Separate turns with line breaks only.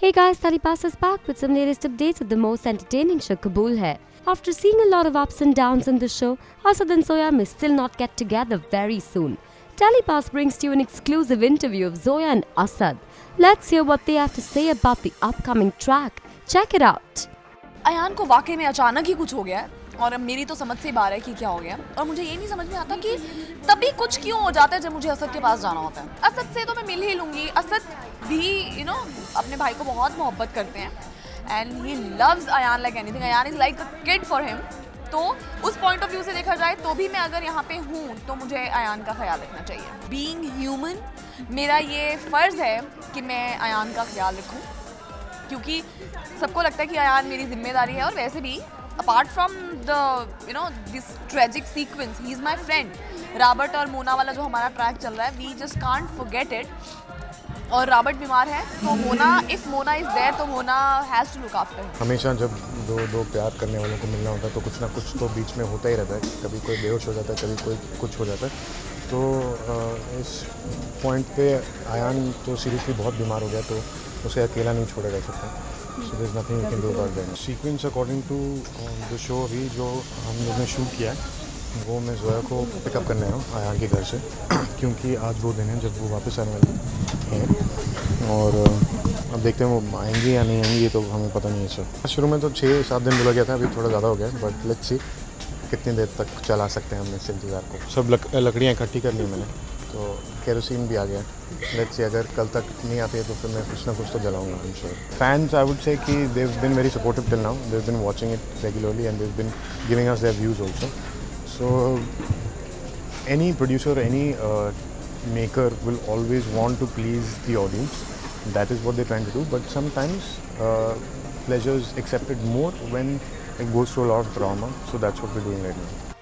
Hey guys, Talipas is back with some latest updates of the most entertaining show Kabul Hai. After seeing a lot of ups and downs in the show, Asad and Zoya may still not get together very soon. Telepass brings to you an exclusive interview of Zoya and Asad. Let's hear what they have to say about the upcoming track. Check it out.
Ayan को वाकई में अचानक ही कुछ हो गया है और अब मेरी तो समझ से बाहर है कि क्या हो गया और मुझे ये नहीं समझ में आता कि तभी कुछ क्यों हो जाता है जब मुझे असद के पास जाना होता है। असद से तो मैं मिल ही लूँगी। असद भी अपने भाई को बहुत मोहब्बत करते हैं and he loves Ayaan like anything. Ayaan is like a kid for him. तो उस पॉइंट ऑफ व्यू से देखा जाए तो भी मैं अगर यहाँ पे हूँ तो मुझे अयान का ख्याल रखना चाहिए। बीइंग ह्यूमन मेरा ये फ़र्ज़ है कि मैं अयान का ख्याल रखूँ, क्योंकि सबको लगता है कि अयान मेरी जिम्मेदारी है। और वैसे भी apart from the this tragic sequence he is my friend. Robert और मोना वाला जो हमारा ट्रैक चल रहा है, we just can't forget it. और रॉबर्ट बीमार है तो Mona, if Mona is there तो Mona has to look after him.
हमेशा जब दो प्यार करने वालों को मिलना होता है तो कुछ ना कुछ तो बीच में होता ही रहता है। कभी कोई बेहोश हो जाता है, कभी कोई कुछ हो जाता है। तो इस पॉइंट पे अयान तो सीरियसली बहुत बीमार हो गया, तो उसे अकेला नहीं छोड़ा जा सकता। So there is nothing you can do about that. Sequence according to the show अभी जो हम लोग ने शूट किया है वो मैं जोया को पिकअप करने आया हूँ अयान के घर से क्योंकि आज वो दिन है जब वो वापस आने वाली हैं। और अब देखते हैं वो आएंगी या नहीं आएंगी, ये तो हमें पता नहीं है। सर शुरू में तो 6-7 दिन बोला गया था, अभी थोड़ा ज़्यादा हो गया, बट लेट्स सी कितनी देर तक चला सकते हैं हम इस इंतज़ार को। सब लकड़ियाँ इकट्ठी कर ली मैंने, तो केरोसिन भी आ गया। लेट्स सी अगर कल तक नहीं आती है तो फिर मैं कुछ ना कुछ तो जलाऊंगा। I am sure fans I would say कि they have been very supportive till now. They have been watching it regularly and they have been giving us their views also. So any producer, any maker will always want to please the audience. That is what they're trying to do. But sometimes pleasure is accepted more when it goes through a lot of drama. So that's what we're doing right now.